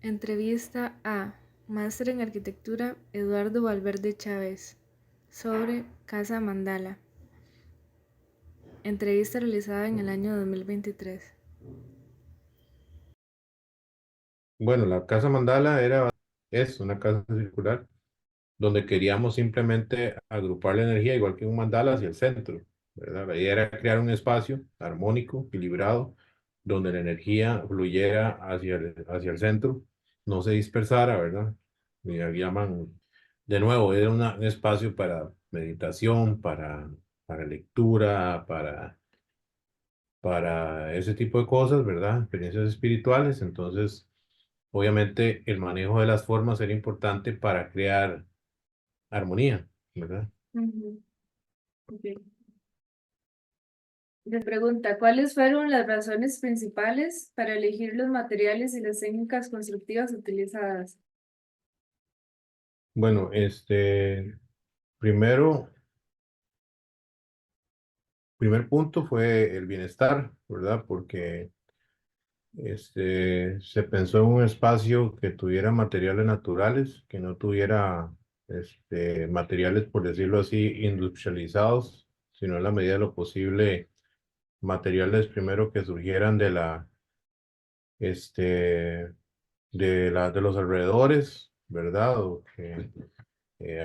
Entrevista a Máster en Arquitectura Eduardo Valverde Chávez sobre Casa Mandala. Entrevista realizada en el año 2023. Bueno, la casa mandala es una casa circular donde queríamos simplemente agrupar la energía igual que un mandala hacia el centro, ¿verdad? La idea era crear un espacio armónico, equilibrado, donde la energía fluyera hacia el centro, no se dispersara, ¿verdad? Y llaman, de nuevo, era un espacio para meditación, para lectura, para ese tipo de cosas, ¿verdad? Experiencias espirituales. Entonces, obviamente, el manejo de las formas era importante para crear armonía, ¿verdad? Ujú, ok. Les pregunta, ¿cuáles fueron las razones principales para elegir los materiales y las técnicas constructivas utilizadas? Bueno, primero, primer punto fue el bienestar, ¿verdad? Porque se pensó en un espacio que tuviera materiales naturales, que no tuviera materiales, por decirlo así, industrializados, sino en la medida de lo posible, materiales primero que surgieran este, de los alrededores, ¿verdad? O que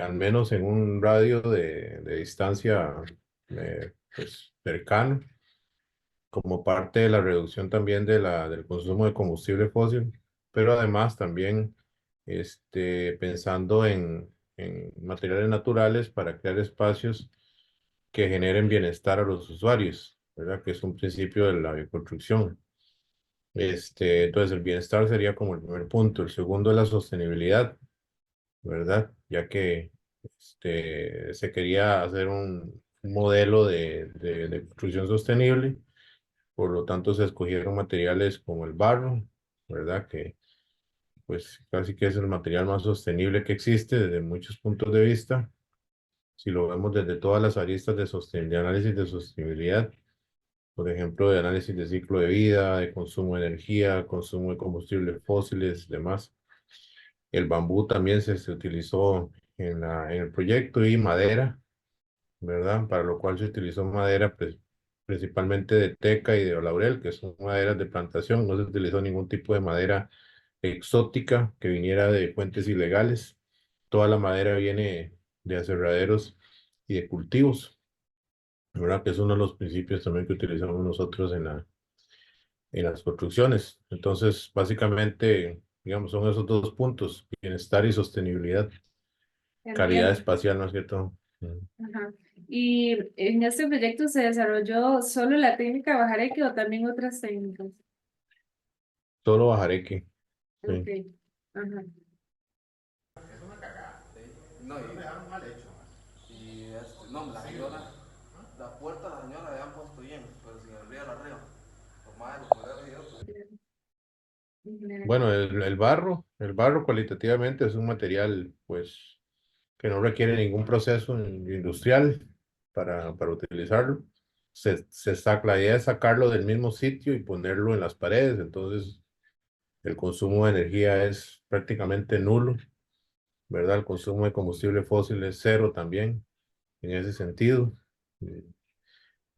al menos en un radio de distancia pues, cercano, como parte de la reducción también del consumo de combustible fósil, pero además también pensando en materiales naturales para crear espacios que generen bienestar a los usuarios, ¿verdad? Que es un principio de la bioconstrucción. Entonces, el bienestar sería como el primer punto. El segundo es la sostenibilidad, ¿verdad? Ya que se quería hacer un modelo de construcción sostenible, por lo tanto se escogieron materiales como el barro, ¿verdad? Que pues casi que es el material más sostenible que existe desde muchos puntos de vista. Si lo vemos desde todas las aristas de análisis de sostenibilidad, por ejemplo, de análisis de ciclo de vida, de consumo de energía, consumo de combustibles fósiles, demás. El bambú también se utilizó en el proyecto y madera, ¿verdad? Para lo cual se utilizó madera pues, principalmente de teca y de laurel, que son maderas de plantación. No se utilizó ningún tipo de madera exótica que viniera de fuentes ilegales. Toda la madera viene de aserraderos y de cultivos, ¿verdad? Que es uno de los principios también que utilizamos nosotros en las construcciones. Entonces, básicamente, digamos, son esos dos puntos, bienestar y sostenibilidad, calidad Entiendo. espacial más que todo. Ajá. ¿Y en este proyecto se desarrolló solo la técnica bajareque o también otras técnicas? Solo bajareque, Ok. sí. Ajá. No, no, la señora, la puerta la señora la habían puesto bien, pero sin el río arriba. Los más los culeros y yo, pues. En general. Bueno, el barro cualitativamente es un material, pues, que no requiere ningún proceso industrial para utilizarlo. La idea es sacarlo del mismo sitio y ponerlo en las paredes, entonces el consumo de energía es prácticamente nulo, ¿verdad? El consumo de combustible fósil es cero también, en ese sentido.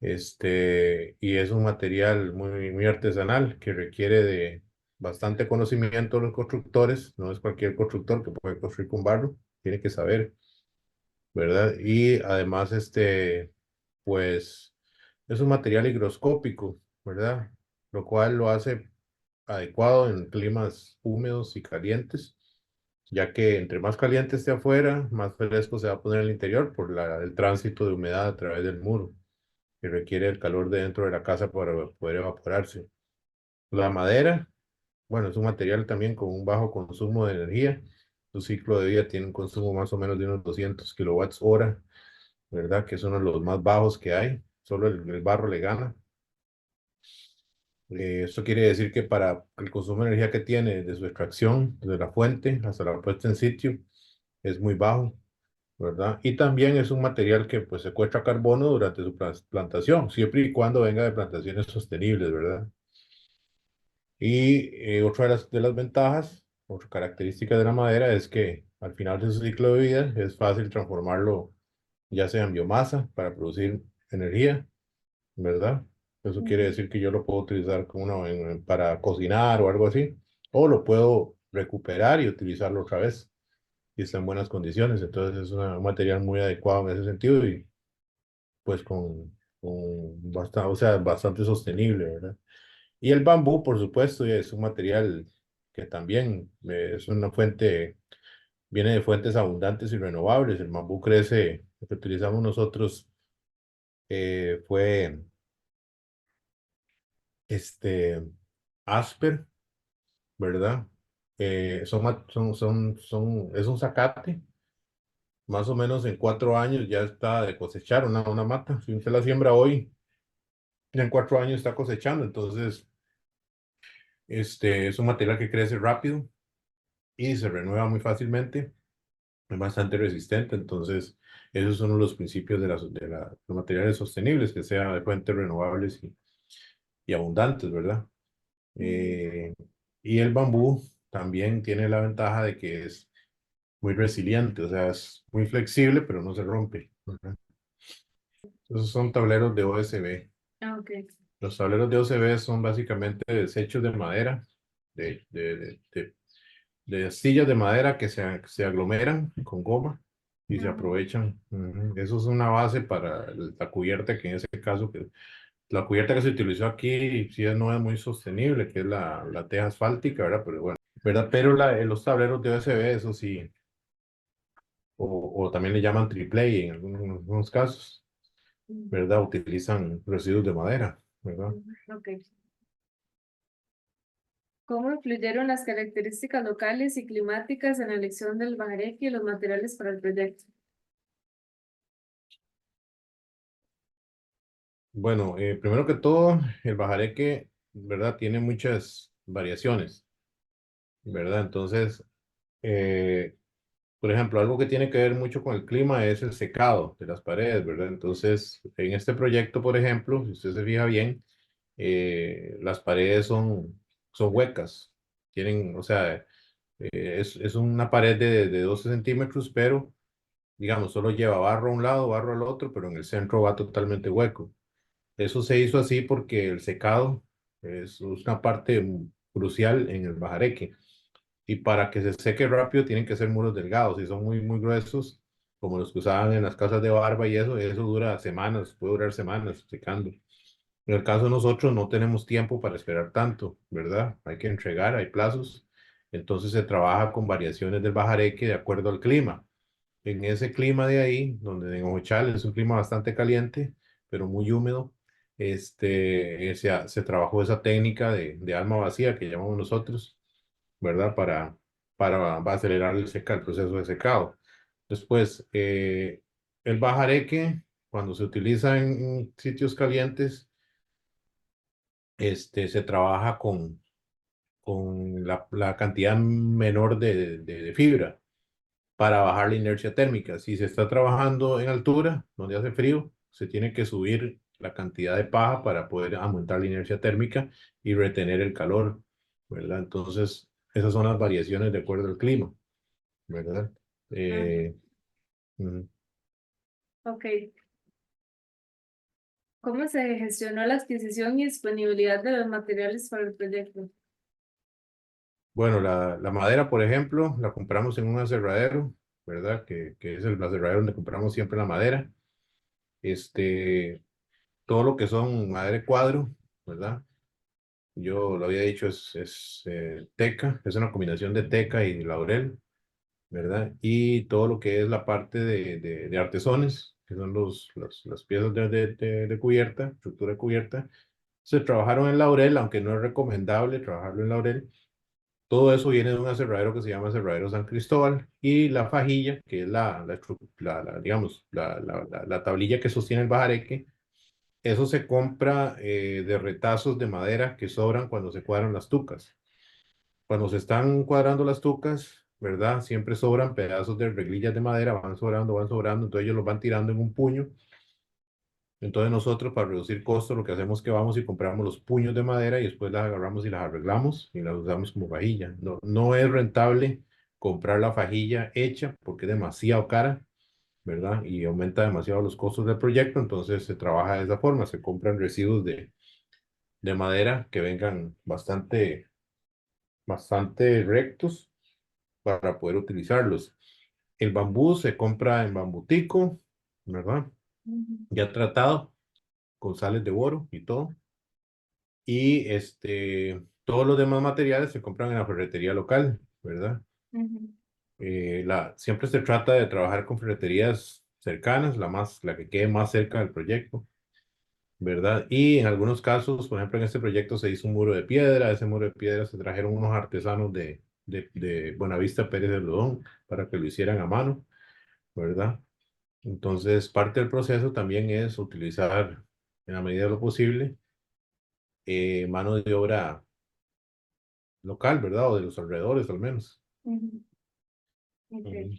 Y es un material muy artesanal que requiere de bastante conocimiento de los constructores. No es cualquier constructor que puede construir con barro, tiene que saber, ¿verdad? Y además, pues, es un material higroscópico, ¿verdad? Lo cual lo hace adecuado en climas húmedos y calientes, ya que entre más caliente esté afuera, más fresco se va a poner el interior por el tránsito de humedad a través del muro que requiere el calor de dentro de la casa para poder evaporarse. La madera, bueno, es un material también con un bajo consumo de energía. Su ciclo de vida tiene un consumo más o menos de unos 200 kilowatts hora, ¿verdad? Que es uno de los más bajos que hay. Solo el barro le gana. Esto quiere decir que para el consumo de energía que tiene desde su extracción, desde la fuente hasta la puesta en sitio, es muy bajo, ¿verdad? Y también es un material que pues secuestra carbono durante su plantación, siempre y cuando venga de plantaciones sostenibles, ¿verdad? Y otra de las ventajas, otra característica de la madera es que al final de su ciclo de vida es fácil transformarlo ya sea en biomasa para producir energía, ¿verdad? Eso quiere Ujú. decir que yo lo puedo utilizar como para cocinar o algo así, o lo puedo recuperar y utilizarlo otra vez y está en buenas condiciones. Entonces es un material muy adecuado en ese sentido y pues con bastante, o sea, bastante sostenible, ¿verdad? Y el bambú, por supuesto, es un material que también es una fuente, viene de fuentes abundantes y renovables. El bambú crece, lo que utilizamos nosotros fue este Asper, ¿verdad? Es un zacate, más o menos en 4 años ya está de cosechar una mata. Si usted la siembra hoy, ya en 4 años está cosechando. Entonces, es un material que crece rápido y se renueva muy fácilmente, es bastante resistente. Entonces, esos son los principios los materiales sostenibles, que sean de fuentes renovables y abundantes, ¿verdad? Ujú. Eh, y el bambú también tiene la ventaja de que es muy resiliente, o sea, es muy flexible, pero no se rompe, ¿verdad? Esos son tableros de OSB. Ah, ok. Los tableros de OSB son básicamente desechos de madera, de astillas de madera que se aglomeran con goma y se Ajá. aprovechan. Ujú. Eso es una base para la cubierta, que en ese caso, la cubierta que se utilizó aquí sí no es muy sostenible, que es la teja asfáltica, ¿verdad? Pero bueno, ¿verdad? Pero los tableros de OSB, eso sí, o también le llaman triple en algunos casos, Ujú. ¿verdad? Utilizan residuos de madera, ¿verdad? Ujú. Ok. ¿Cómo influyeron las características locales y climáticas en la elección del bajareque y los materiales para el proyecto? Bueno, primero que todo, el bajareque, ¿verdad? Tiene muchas variaciones, ¿verdad? Entonces, eh, por ejemplo, algo que tiene que ver mucho con el clima es el secado de las paredes, ¿verdad? Entonces, en este proyecto, por ejemplo, si usted se fija bien, las paredes son huecas. Tienen, o sea, es una pared de 12 centímetros, pero, digamos, solo lleva barro a un lado, barro al otro, pero en el centro va totalmente hueco. Eso se hizo así porque el secado es una parte crucial en el bajareque. Y para que se seque rápido tienen que ser muros delgados. Si son muy, muy gruesos, como los que usaban en las casas de barba y eso dura semanas, puede durar semanas secando. En el caso de nosotros no tenemos tiempo para esperar tanto, ¿verdad? Hay que entregar, hay plazos. Entonces se trabaja con variaciones del bajareque de acuerdo al clima. En ese clima de ahí, donde en Ojal es un clima bastante caliente, pero muy húmedo, se trabajó esa técnica de alma vacía que llamamos nosotros, ¿verdad? Para acelerar el proceso de secado. Después, el bajareque, cuando se utiliza en sitios calientes, se trabaja con la cantidad menor de fibra para bajar la inercia térmica. Si se está trabajando en altura, donde hace frío, se tiene que subir la cantidad de paja para poder aumentar la inercia térmica y retener el calor, ¿verdad? Entonces, esas son las variaciones de acuerdo al clima, ¿verdad? Ah, Eh, mm, ok. ¿Cómo se gestionó la adquisición y disponibilidad de los materiales para el proyecto? bueno, la madera, por ejemplo, la compramos en un aserradero, ¿verdad? Que es el aserradero donde compramos siempre la madera. Este, todo lo que son madera de cuadro, ¿verdad? Yo lo había dicho, es teca, es una combinación de teca y laurel, ¿verdad? Y todo lo que es la parte de artesones, que son las piezas de cubierta, estructura de cubierta, se trabajaron en laurel, aunque no es recomendable trabajarlo en laurel. Todo eso viene de un aserradero que se llama Aserradero San Cristóbal y la fajilla, que es digamos, la tablilla que sostiene el bajareque. Eso se compra de retazos de madera que sobran cuando se cuadran las tucas. Cuando se están cuadrando las tucas, ¿verdad? Siempre sobran pedazos de reglillas de madera, van sobrando, entonces ellos los van tirando en un puño Entonces nosotros para reducir costos lo que hacemos es que vamos y compramos los puños de madera y después las agarramos y las arreglamos y las usamos como fajilla. No, no es rentable comprar la fajilla hecha porque es demasiado cara, ¿verdad? Y aumenta demasiado los costos del proyecto, entonces se trabaja de esa forma, se compran residuos de madera que vengan bastante rectos para poder utilizarlos. El bambú se compra en bambutico, ¿verdad? Ujú, Ya tratado con sales de boro y todo. Y todos los demás materiales se compran en la ferretería local, ¿verdad? ujú, Siempre se trata de trabajar con ferreterías cercanas, la que quede más cerca del proyecto, ¿verdad? Y en algunos casos, por ejemplo, en este proyecto se hizo un muro de piedra, ese muro de piedra se trajeron unos artesanos de Buenavista Pérez de Lodón para que lo hicieran a mano, ¿verdad? Entonces, parte del proceso también es utilizar, en la medida de lo posible, mano de obra local, ¿verdad? O de los alrededores al menos. ujú. Ok. Ujú.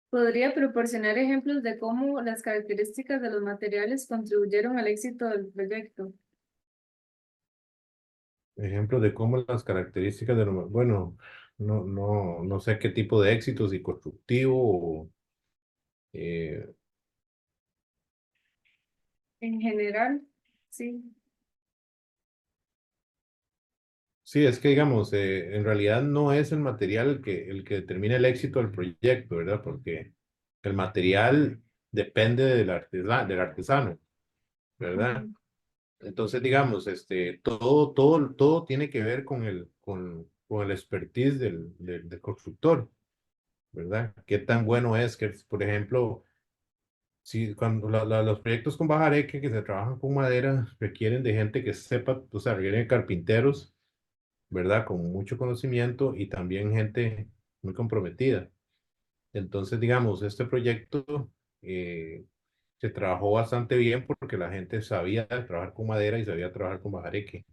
¿Podría proporcionar ejemplos de cómo las características de los materiales contribuyeron al éxito del proyecto? Ejemplos de cómo las características de lo, bueno, no sé qué tipo de éxito, si constructivo o, eh, En general, sí. sí, es que digamos, en realidad no es el material el que determina el éxito del proyecto, ¿verdad? Porque el material depende del artesano, ¿verdad? Ujú, Entonces, digamos, todo tiene que ver con el expertise del constructor, ¿verdad? Qué tan ujú, bueno es que, por ejemplo, si cuando los proyectos con bajareque que se trabajan con madera requieren de gente que sepa, o sea, requieren de carpinteros, ¿verdad? Con mucho conocimiento y también gente muy comprometida. Entonces, digamos, este proyecto eh, se trabajó bastante bien porque la gente sabía trabajar con madera y sabía trabajar con bajareque,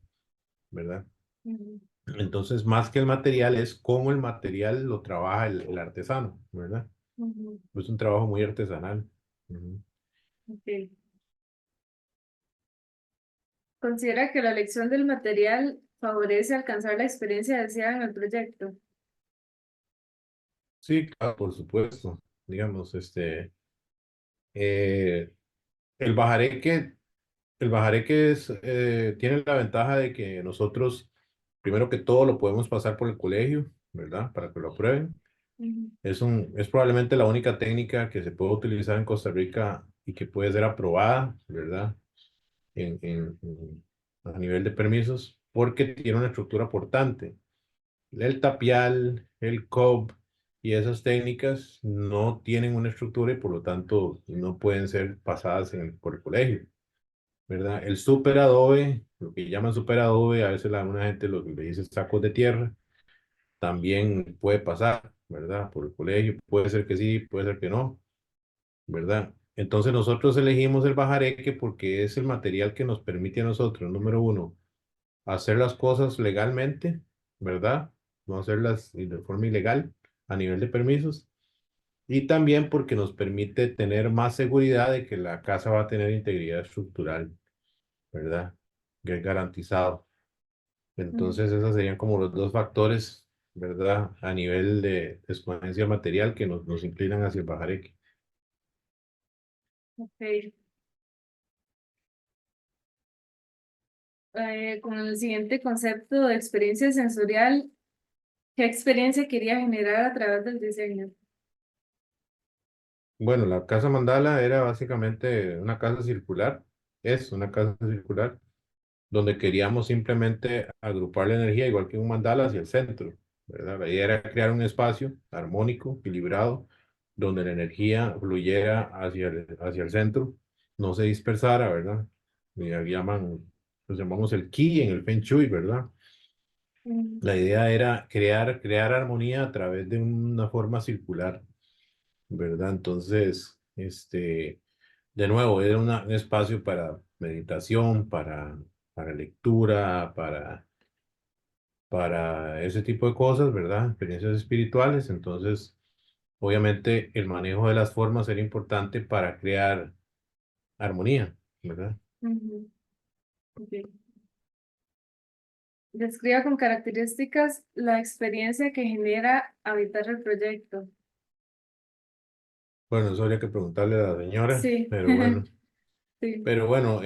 ¿verdad? ujú, Entonces, más que el material, es cómo el material lo trabaja el artesano, ¿verdad? ujú. Es un trabajo muy artesanal. Ujú. Ok. ¿Considera que la elección del material favorece alcanzar la experiencia deseada en el proyecto? Sí, claro, por supuesto. Digamos, eh, el bajareque, el bajareque tiene la ventaja de que nosotros, primero que todo, lo podemos pasar por el colegio, ¿verdad? Para que lo aprueben. Ujú, Es probablemente la única técnica que se puede utilizar en Costa Rica y que puede ser aprobada, ¿verdad? A nivel de permisos, porque tiene una estructura portante. El tapial, el cob y esas técnicas no tienen una estructura y por lo tanto no pueden ser pasadas por el colegio, ¿verdad? El super adobe, lo que llaman super adobe, a veces una gente lo que le dice sacos de tierra, también puede pasar, ¿verdad? Por el colegio, puede ser que sí, puede ser que no, ¿verdad? Entonces nosotros elegimos el bajareque porque es el material que nos permite a nosotros, número uno, hacer las cosas legalmente, ¿verdad? No hacerlas de forma ilegal a nivel de permisos. Y también porque nos permite tener más seguridad de que la casa va a tener integridad estructural, ¿verdad? Que es garantizado. ujú. Entonces, esos serían como los dos factores, ¿verdad? A nivel de exponencia material que nos inclinan hacia el bajareque. Ok. Con el siguiente concepto de experiencia sensorial, ¿qué experiencia quería generar a través del diseño? Bueno, la casa mandala era básicamente una casa circular, es una casa circular donde queríamos simplemente agrupar la energía, igual que un mandala, hacia el centro, ¿verdad? La idea era crear un espacio armónico, equilibrado, donde la energía fluyera hacia el centro, no se dispersara, ¿verdad? Lo llamamos el Qi en el Feng Shui, ¿verdad? Ujú, La idea era crear armonía a través de una forma circular, ¿verdad? Entonces, de nuevo, era un espacio para meditación, para lectura, para ese tipo de cosas, ¿verdad? Experiencias espirituales. Entonces, obviamente, el manejo de las formas era importante para crear armonía, ¿verdad? Ujú, ok. Describa con características la experiencia que genera habitar el proyecto. Bueno, eso habría que preguntarle a la señora, Sí, pero bueno. sí. Pero bueno,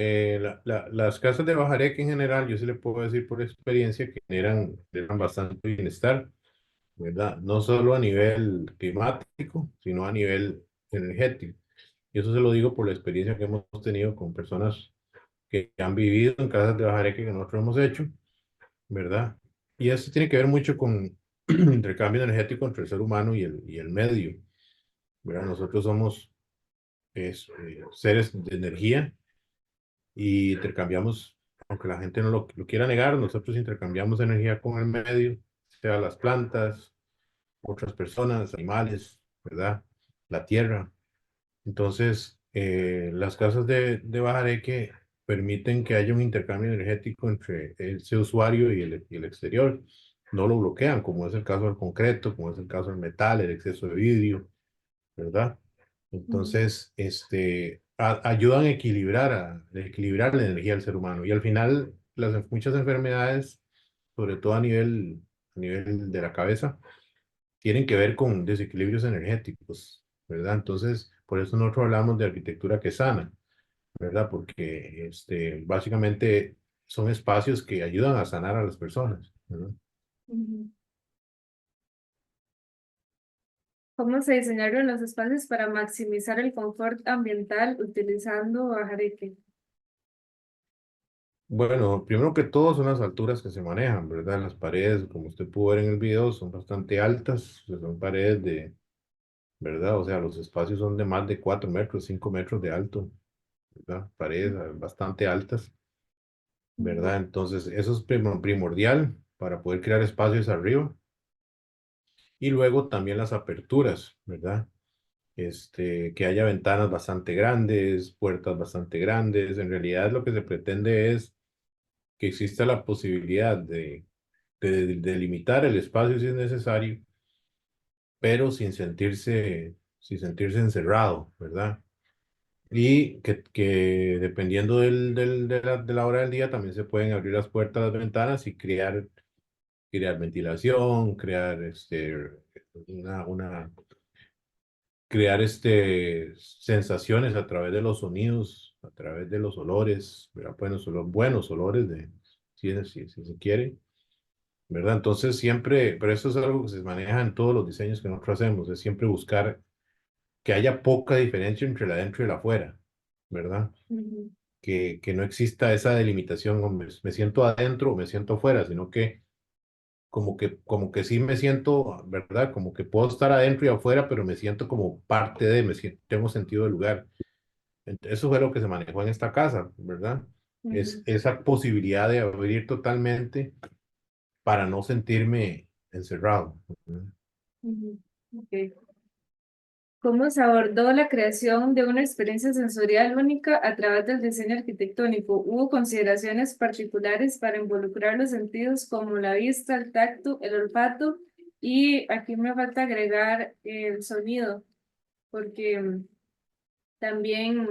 las casas de Bajareque en general, yo sí le puedo decir por experiencia que generan bastante bienestar, ¿verdad? No solo a nivel climático, sino a nivel energético. Y eso se lo digo por la experiencia que hemos tenido con personas que han vivido en casas de Bajareque que nosotros hemos hecho, ¿verdad? Y eso tiene que ver mucho con intercambio energético entre el ser humano y el medio, ¿verdad? Nosotros somos seres de energía y intercambiamos, aunque la gente no lo quiera negar, nosotros intercambiamos energía con el medio, sea las plantas, otras personas, animales, ¿verdad? La tierra. Entonces, las casas de Bajareque permiten que haya un intercambio energético entre ese usuario y el exterior. No lo bloquean, como es el caso del concreto, como es el caso del metal, el exceso de vidrio, ¿verdad? Ujú, Entonces, ayudan a equilibrar la energía del ser humano. Y al final, muchas enfermedades, sobre todo a nivel de la cabeza, tienen que ver con desequilibrios energéticos, ¿verdad? Entonces, por eso nosotros hablamos de arquitectura que sana, ¿verdad? Porque básicamente son espacios que ayudan a sanar a las personas, ¿verdad? ujú. ¿Cómo se diseñaron los espacios para maximizar el confort ambiental utilizando bajareque? Bueno, primero que todo son las alturas que se manejan, ¿verdad? Las paredes, como usted pudo ver en el video, son bastante altas, son paredes ¿verdad? O sea, los espacios son de más de 4 metros, 5 metros de alto, ¿verdad? Paredes bastante altas, Ujú, ¿verdad? Entonces, eso es primordial para poder crear espacios arriba. Y luego también las aperturas, ¿verdad? Que haya ventanas bastante grandes, puertas bastante grandes. En realidad lo que se pretende es que exista la posibilidad de limitar el espacio si es necesario, pero sin sentirse encerrado, ¿verdad? Y que dependiendo de la hora del día también se pueden abrir las puertas, las ventanas y crear ventilación, crear una, crear sensaciones a través de los sonidos, a través de los olores, ¿verdad? Buenos olores si se quiere, ¿verdad? Entonces siempre, pero eso es algo que se maneja en todos los diseños que nosotros hacemos, es siempre buscar que haya poca diferencia entre el adentro y el afuera, ¿verdad? ujú, Que no exista esa delimitación, o me siento adentro o me siento afuera, sino que como que sí me siento, ¿verdad? Como que puedo estar adentro y afuera, pero me siento como parte tengo sentido de lugar. Eso fue lo que se manejó en esta casa, ¿verdad? Es ujú, esa posibilidad de abrir totalmente para no sentirme encerrado, ¿verdad? ujú. Ok. ¿Cómo se abordó la creación de una experiencia sensorial única a través del diseño arquitectónico? ¿Hubo consideraciones particulares para involucrar los sentidos como la vista, el tacto, el olfato? Y aquí me falta agregar el sonido, porque también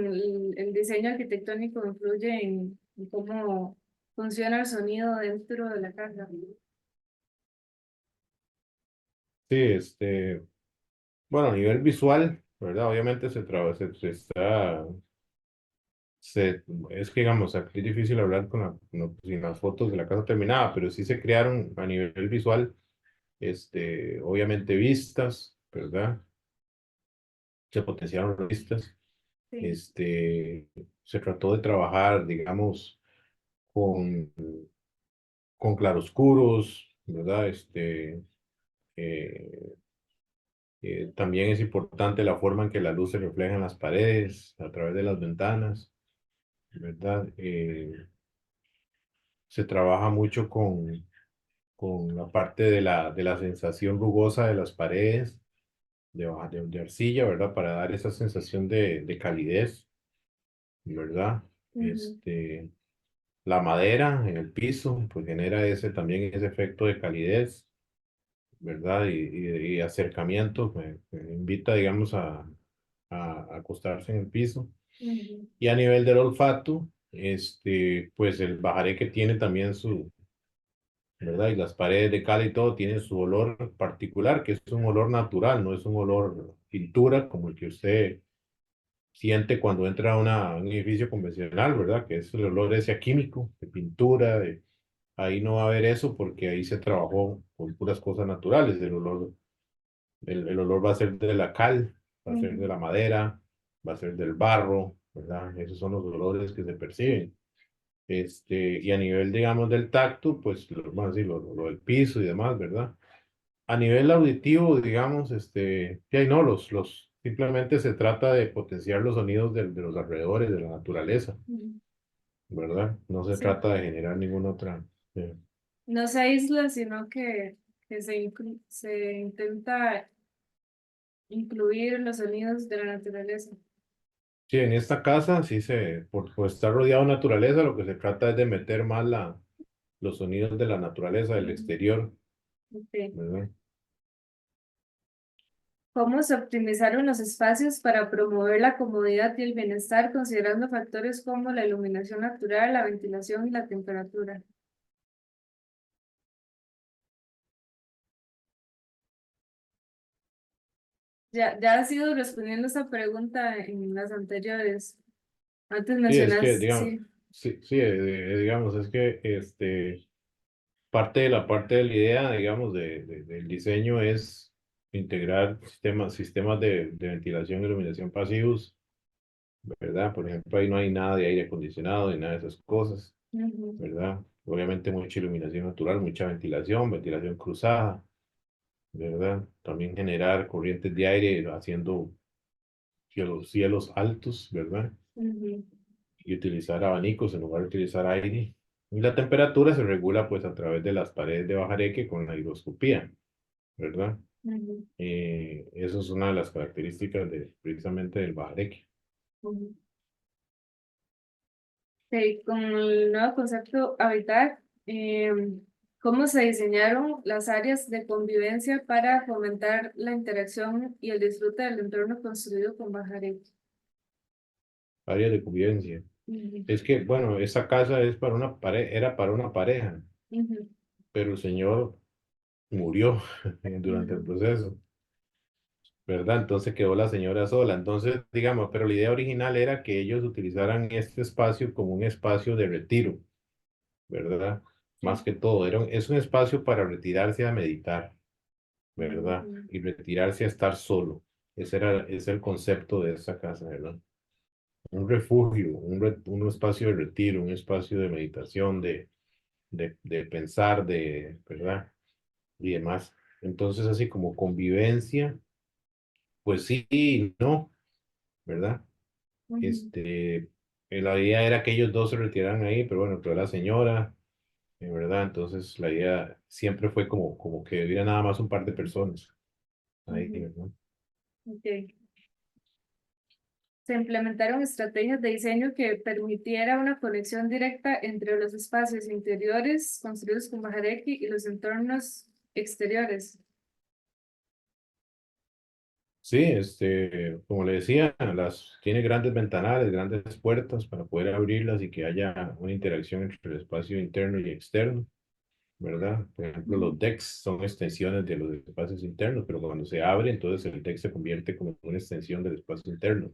el diseño arquitectónico influye en cómo funciona el sonido dentro de la casa. Sí, bueno, a nivel visual, ¿verdad? Obviamente se está es que digamos, aquí es difícil hablar sin las fotos de la casa terminada, pero sí se crearon a nivel visual, obviamente vistas, ¿verdad? Se potenciaron las vistas, Sí. este, se trató de trabajar, digamos, con, con claroscuros, ¿verdad? Eh, también es importante la forma en que la luz se refleja en las paredes, a través de las ventanas, ¿verdad? Se trabaja mucho con la parte de la sensación rugosa de las paredes, de arcilla, ¿verdad? Para dar esa sensación de calidez, ¿verdad? Ujú, Este, la madera en el piso, pues genera también ese efecto de calidez, ¿verdad? Y acercamiento, me invita, digamos, a acostarse en el piso. Ujú. Y a nivel del olfato, pues el bajareque tiene también ¿verdad? Y las paredes de cal y todo tienen su olor particular, que es un olor natural, no es un olor pintura como el que usted siente cuando entra a un edificio convencional, ¿verdad? Que es el olor ese a químico, de pintura, ahí no va a haber eso porque ahí se trabajó con puras cosas naturales. El olor va a ser de la cal, va a ser de Ujú. la madera, va a ser del barro, ¿verdad? Esos son los olores que se perciben. Y a nivel, digamos, del tacto, pues, bueno, sí, lo del piso y demás, ¿verdad? A nivel auditivo, digamos, que hay no, simplemente se trata de potenciar los sonidos de los alrededores, de la naturaleza, Ujú. ¿verdad? No se Sí. trata de generar ninguna otra. No se aísla, sino que se intenta incluir los sonidos de la naturaleza. Sí, en esta casa, sí por estar rodeado de naturaleza, lo que se trata es de meter más los sonidos de la naturaleza, del Ujú. exterior, Ok. ¿verdad? ¿Cómo se optimizaron los espacios para promover la comodidad y el bienestar, considerando factores como la iluminación natural, la ventilación y la temperatura? Ya has ido respondiendo esta pregunta en las anteriores. Antes Sí, es que, mencionas, digamos, sí. sí, sí, digamos, es que parte de la idea, digamos, del diseño es integrar sistemas de ventilación y iluminación pasivos, ¿verdad? Por ejemplo, ahí no hay nada de aire acondicionado ni nada de esas cosas, Ujú. ¿verdad? Obviamente mucha iluminación natural, mucha ventilación cruzada, ¿verdad? También generar corrientes de aire haciendo cielos altos, ¿verdad? Ujú. Y utilizar abanicos en lugar de utilizar aire. Y la temperatura se regula pues a través de las paredes de bajareque con la higroscopía, ¿verdad? Ujú. Eso es una de las características precisamente del bajareque. Ujú. Ok, con el nuevo concepto Habitat, ¿cómo se diseñaron las áreas de convivencia para fomentar la interacción y el disfrute del entorno construido con Bajaret? Áreas de convivencia. Ujú. Es que, bueno, esa casa es era para una pareja, Ujú. pero el señor murió durante el Ujú. proceso, ¿verdad? Entonces quedó la señora sola. Entonces, digamos, pero la idea original era que ellos utilizaran este espacio como un espacio de retiro, ¿verdad? Más Sí. que todo, es un espacio para retirarse a meditar, ¿verdad? Ujú. Y retirarse a estar solo. Es el concepto de esa casa, ¿verdad? Un refugio, un espacio de retiro, un espacio de meditación, de pensar, ¿verdad? Y demás. Entonces, así como convivencia, pues sí y no, ¿verdad? Ujú. La idea era que ellos dos se retiraran ahí, pero bueno, pero la señora, ¿verdad? Entonces la idea siempre fue como que hubiera nada más un par de personas ahí, Ujú. ¿verdad? Ok. Se implementaron estrategias de diseño que permitiera una conexión directa entre los espacios interiores construidos con Majareki y los entornos exteriores. Sí, como le decía, tiene grandes ventanales, grandes puertas para poder abrirlas y que haya una interacción entre el espacio interno y externo, ¿verdad? Por ejemplo, Ujú. los decks son extensiones de los espacios internos, pero cuando se abre, entonces el deck se convierte como una extensión del espacio interno,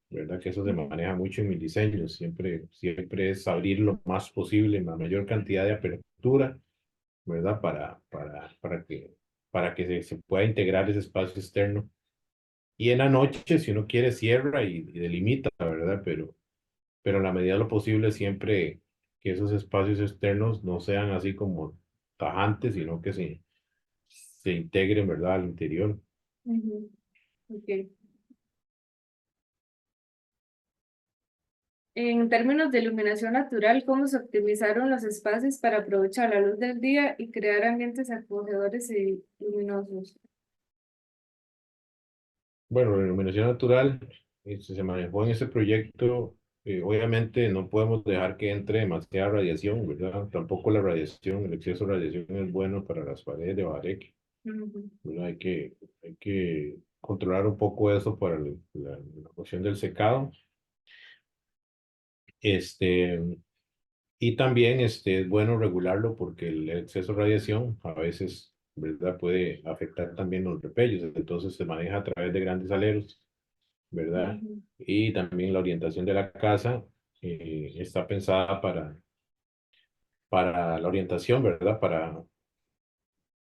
¿verdad? Que eso se Ujú. maneja mucho en mis diseños, siempre es abrir lo más posible, la mayor cantidad de apertura, ¿verdad? Para que se pueda integrar ese espacio externo y en la noche, si uno quiere, cierra y delimita, ¿verdad? Pero en la medida de lo posible, siempre que esos espacios externos no sean así como tajantes, sino que se integren, ¿verdad? Al interior. Ujú. Ok. En términos de iluminación natural, ¿cómo se optimizaron los espacios para aprovechar la luz del día y crear ambientes acogedores y luminosos? Bueno, la iluminación natural se manejó en ese proyecto. Obviamente no podemos dejar que entre demasiada radiación, ¿verdad? Tampoco la radiación, el exceso de radiación es bueno para las paredes de bareque, Ujú. ¿verdad? Hay que controlar un poco eso para la cuestión del secado. Este, y también es bueno regularlo porque el exceso de radiación a veces, ¿verdad? Puede afectar también los repellos. Entonces se maneja a través de grandes aleros, ¿verdad? Ujú, Y también la orientación de la casa está pensada para la orientación, ¿verdad? Para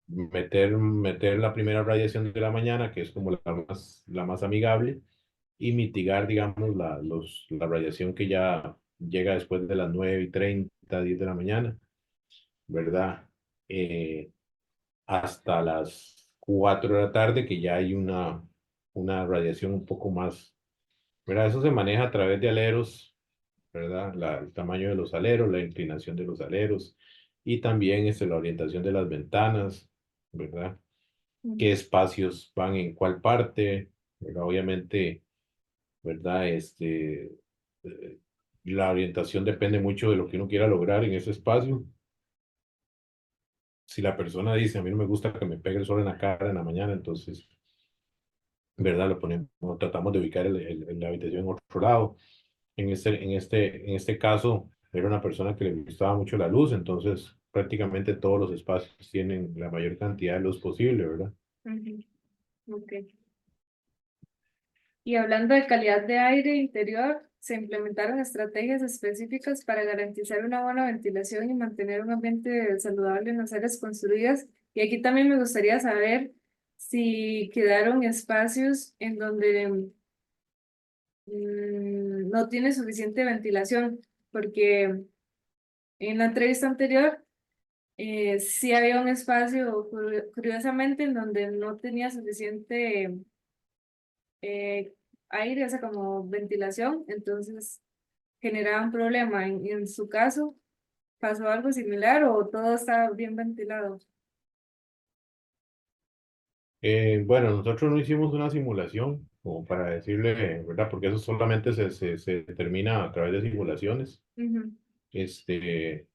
meter la primera radiación de la mañana, que es como la más amigable, y mitigar, digamos, la radiación que ya llega después de las 9:30, 10 de la mañana, ¿verdad? Eh, hasta las 4 de la tarde, que ya hay una radiación un poco más, ¿verdad? Eso se maneja a través de aleros, ¿verdad? El tamaño de los aleros, la inclinación de los aleros, y también la orientación de las ventanas, ¿verdad? Qué ujú. espacios van en cuál parte, ¿verdad? Obviamente, ¿verdad? La orientación depende mucho de lo que uno quiera lograr en ese espacio. Si la persona dice, a mí no me gusta que me pegue el sol en la cara en la mañana, entonces, ¿verdad? Lo ponemos, tratamos de ubicar la habitación en otro lado. En este caso, era una persona que le gustaba mucho la luz, entonces prácticamente todos los espacios tienen la mayor cantidad de luz posible, ¿verdad? Ujú, ok. Y hablando de calidad de aire interior, se implementaron estrategias específicas para garantizar una buena ventilación y mantener un ambiente saludable en las áreas construidas. Y aquí también me gustaría saber si quedaron espacios en donde no tiene suficiente ventilación, porque en la entrevista anterior sí había un espacio, curiosamente, en donde no tenía suficiente eh, aire, o sea, como ventilación, entonces generaba un problema. En su caso, ¿pasó algo similar o todo está bien ventilado? Bueno, nosotros no hicimos una simulación, como para decirle, ¿verdad? Porque eso solamente se determina a través de simulaciones, Ujú, este,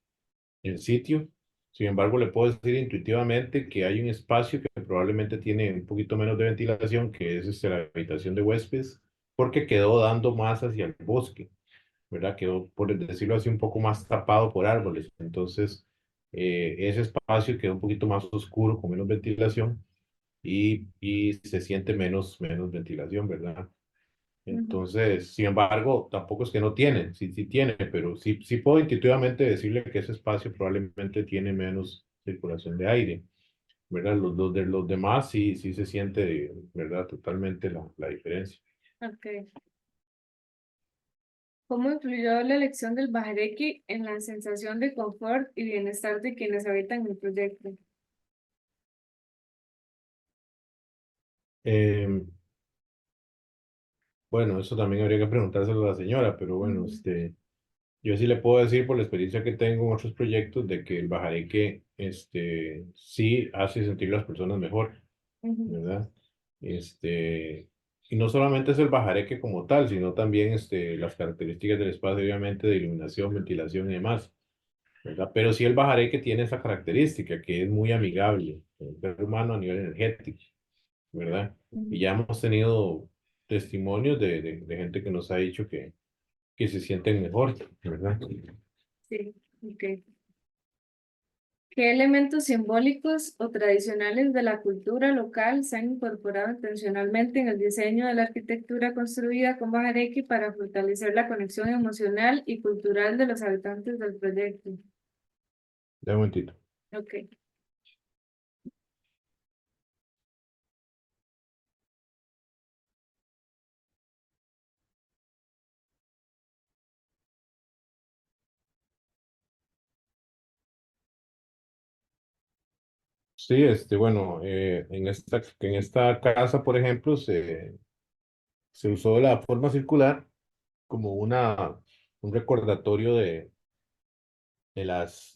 en sitio. Sin embargo, le puedo decir intuitivamente que hay un espacio que probablemente tiene un poquito menos de ventilación, que es la habitación de huéspedes, porque quedó dando más hacia el bosque, ¿verdad? Quedó, por decirlo así, un poco más tapado por árboles. Entonces, ese espacio quedó un poquito más oscuro, con menos ventilación y se siente menos ventilación, ¿verdad? ujú. Entonces, sin embargo, tampoco es que no tiene, sí, sí tiene, pero sí puedo intuitivamente decirle que ese espacio probablemente tiene menos circulación de aire, ¿verdad? Los demás sí se siente, ¿verdad? Totalmente la diferencia. Ok. ¿Cómo influyó la elección del Bajareki en la sensación de confort y bienestar de quienes habitan el proyecto? Eh, bueno, eso también habría que preguntárselo a la señora, pero bueno, Ujú, yo sí le puedo decir por la experiencia que tengo en otros proyectos de que el bajareque, sí hace sentir a las personas mejor, ujú, ¿verdad? Este, y no solamente es el bajareque como tal, sino también las características del espacio, obviamente, de iluminación, ventilación y demás, ¿verdad? Pero sí el bajareque tiene esa característica que es muy amigable con el ser humano a nivel energético, ¿verdad? Y ujú. ya hemos tenido testimonios de gente que nos ha dicho que se sienten mejor, ¿verdad? Sí, ok. ¿Qué elementos simbólicos o tradicionales de la cultura local se han incorporado intencionalmente en el diseño de la arquitectura construida con Bajareki para fortalecer la conexión emocional y cultural de los habitantes del proyecto? De un momentito. Ok. Sí, bueno, en esta casa, por ejemplo, se usó la forma circular como un recordatorio de las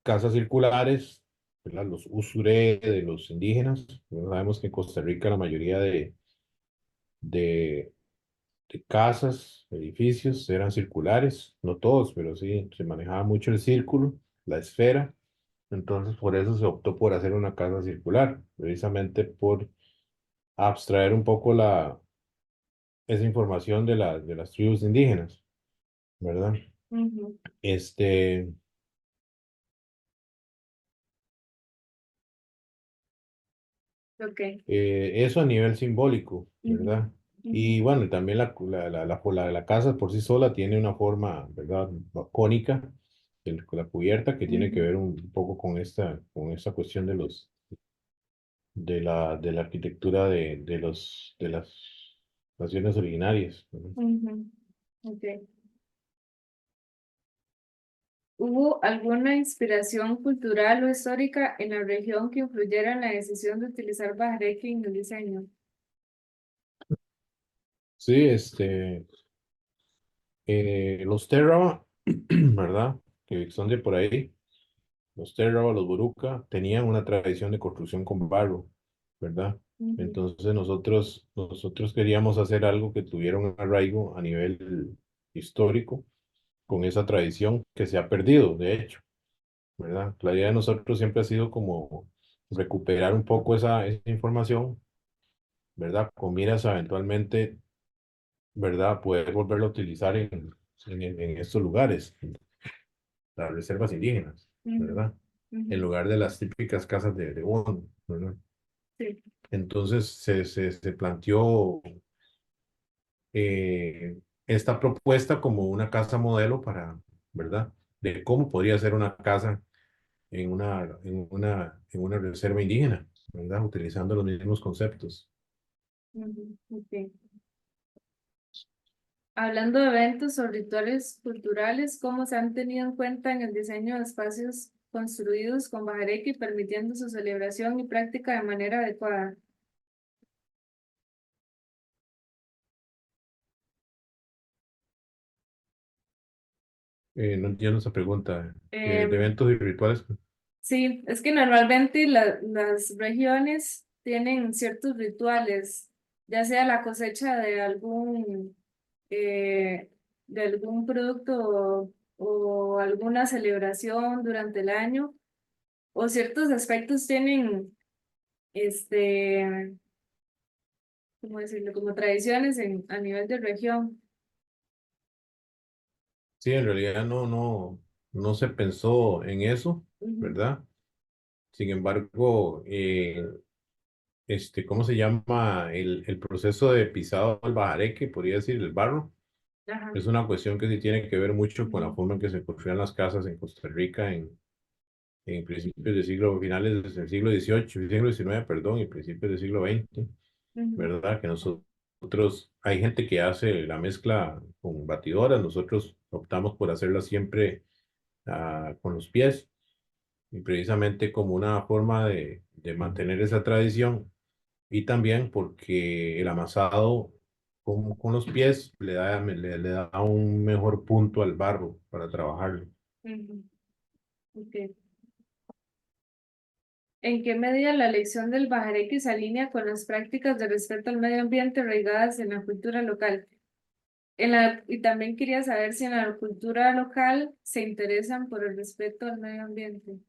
casas circulares, ¿verdad? Los usuré de los indígenas. Bueno, sabemos que en Costa Rica la mayoría de, de casas, edificios eran circulares, no todos, pero sí, se manejaba mucho el círculo, la esfera. Entonces, por eso se optó por hacer una casa circular, precisamente por abstraer un poco esa información de las tribus indígenas, ¿verdad? Ujú. Este, Ok. eso a nivel simbólico, Ujú, ¿verdad? ujú, Y bueno, también la casa por sí sola tiene una forma, ¿verdad? Cónica, con la cubierta, que tiene que ujú, ver un poco con esta cuestión de la arquitectura de las naciones originarias, ¿verdad? ujú. Ok. ¿Hubo alguna inspiración cultural o histórica en la región que influyera en la decisión de utilizar bahareque en el diseño? Sí, los Terra, ¿verdad? Que son de por ahí. Los Terra, los Boruca, tenían una tradición de construcción con barro, ¿verdad? Ujú, Entonces nosotros queríamos hacer algo que tuviera un arraigo a nivel histórico con esa tradición que se ha perdido, de hecho, ¿verdad? La idea de nosotros siempre ha sido como recuperar un poco esa información, ¿verdad? Con miras a eventualmente, ¿verdad? Poder volverlo a utilizar en estos lugares, las reservas indígenas, ujú, ¿verdad? En ujú. lugar de las típicas casas de bono, ¿verdad? Sí. Entonces se planteó esta propuesta como una casa modelo para, ¿verdad? De cómo podría ser una casa en una reserva indígena, ¿verdad? Utilizando los mismos conceptos. Ujú, ok. Hablando de eventos o rituales culturales, ¿cómo se han tenido en cuenta en el diseño de espacios construidos con bahareque, permitiendo su celebración y práctica de manera adecuada? No entiendo esa pregunta. De Em, eventos y rituales. sí, es que normalmente las regiones tienen ciertos rituales, ya sea la cosecha eh, de algún producto o alguna celebración durante el año, o ciertos aspectos tienen este, ¿cómo decirlo? Como tradiciones a nivel de región. Sí, en realidad no se pensó en eso, Ujú, ¿verdad? Sin embargo, ¿cómo se llama? El proceso de pisado del bajareque, podría decir, el barro, ajá, es una cuestión que sí tiene que ver mucho con la ujú, forma en que se construían las casas en Costa Rica en principios del siglo, finales del siglo XVIII, siglo XIX, perdón, y principios del siglo XX, ujú, ¿verdad? Que nosotros, hay gente que hace la mezcla con batidoras, nosotros optamos por hacerla siempre con los pies, y precisamente como una forma de mantener esa tradición, y también porque el amasado con los pies le da un mejor punto al barro para trabajarlo. ujú, ok. ¿En qué medida la elección del bajareque se alinea con las prácticas de respeto al medio ambiente arraigadas en la cultura local? Y también quería saber si en la cultura local se interesan por el respeto al medio ambiente.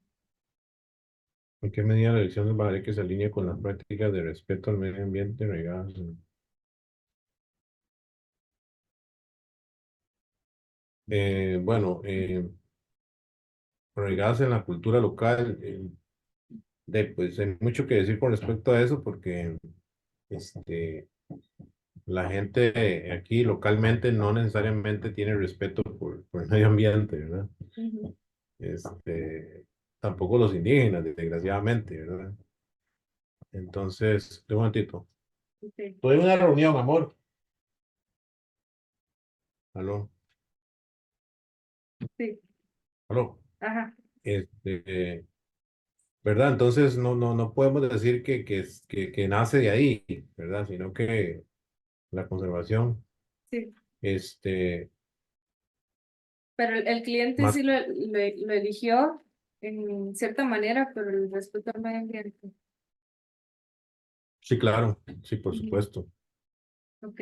¿En qué medida la elección del bajareque se alinea con las prácticas de respeto al medio ambiente arraigadas bueno, arraigadas en la cultura local? Pues hay mucho que decir con respecto a eso porque este, la gente aquí localmente no necesariamente tiene respeto por el medio ambiente, ¿verdad? Ujú, Tampoco los indígenas, desgraciadamente, ¿verdad? Entonces, un momentito. ok, Estoy en una reunión, amor. Aló, sí, aló. ajá, Este, ¿Verdad? Entonces no podemos decir que nace de ahí, ¿verdad? Sino que la conservación, sí. este, Pero el cliente más, sí lo eligió en cierta manera, pero el respeto al medio ambiente. sí, claro, sí, por Ujú, supuesto. ok,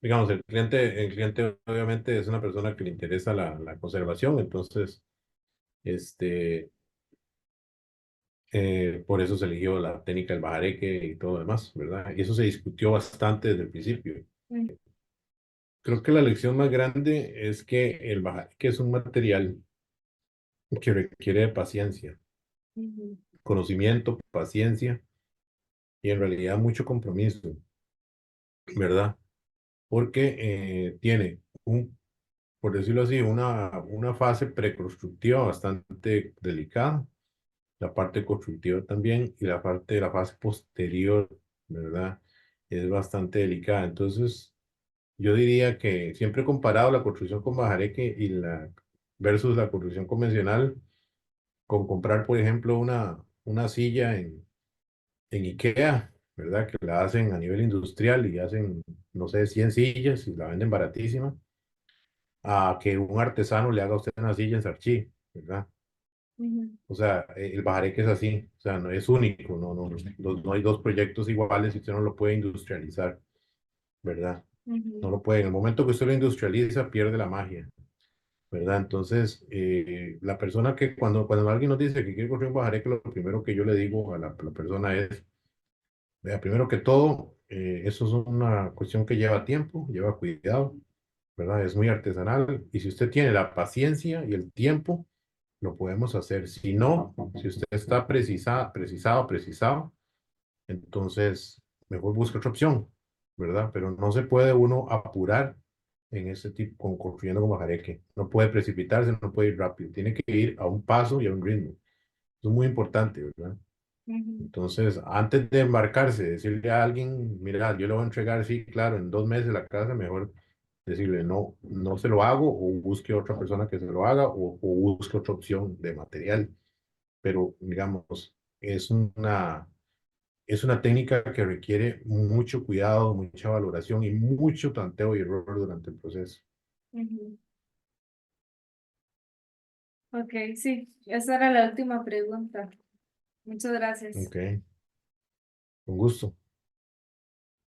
Digamos, el cliente obviamente es una persona que le interesa la conservación, entonces, este, por eso se eligió la técnica del bajareque y todo lo demás, ¿verdad? Y eso se discutió bastante desde el principio. mm, Creo que la lección más grande es que el bajareque es un material que requiere de paciencia, Ujú, conocimiento, paciencia y en realidad mucho compromiso, ¿verdad? Porque tiene por decirlo así, una fase preconstructiva bastante delicada, la parte constructiva también y la fase posterior, ¿verdad? Es bastante delicada. Entonces, yo diría que siempre he comparado la construcción con bajareque versus la construcción convencional con comprar, por ejemplo, una silla en IKEA, ¿verdad? Que la hacen a nivel industrial y hacen, no sé, 100 sillas y la venden baratísima, a que un artesano le haga a usted una silla en Sarchí, ¿verdad? ujú, O sea, el bajareque es así, o sea, no es único, no hay dos proyectos iguales y usted no lo puede industrializar, ¿verdad? No ujú, lo puede. En el momento que usted lo industrializa, pierde la magia, ¿verdad? Entonces, la persona que cuando alguien nos dice que quiere construir un bajareque, lo primero que yo le digo a la persona es, vea, primero que todo, eso es una cuestión que lleva tiempo, lleva cuidado, ¿verdad? Es muy artesanal y si usted tiene la paciencia y el tiempo, lo podemos hacer. Si no, si usted está precisado, entonces mejor busque otra opción, ¿verdad? Pero no se puede uno apurar en ese tipo, construyendo con bajareque. No puede precipitarse, no puede ir rápido. Tiene que ir a un paso y a un ritmo. Eso es muy importante, ¿verdad? ujú, Entonces, antes de embarcarse, decirle a alguien, mira, yo le voy a entregar, sí, claro, en 2 meses la casa, mejor decirle, no, no se lo hago, o busque otra persona que se lo haga, o busque otra opción de material. Pero, digamos, es una técnica que requiere mucho cuidado, mucha valoración y mucho tanteo y error durante el proceso. ujú. Ok, sí, esa era la última pregunta. Muchas gracias. Ok, con gusto.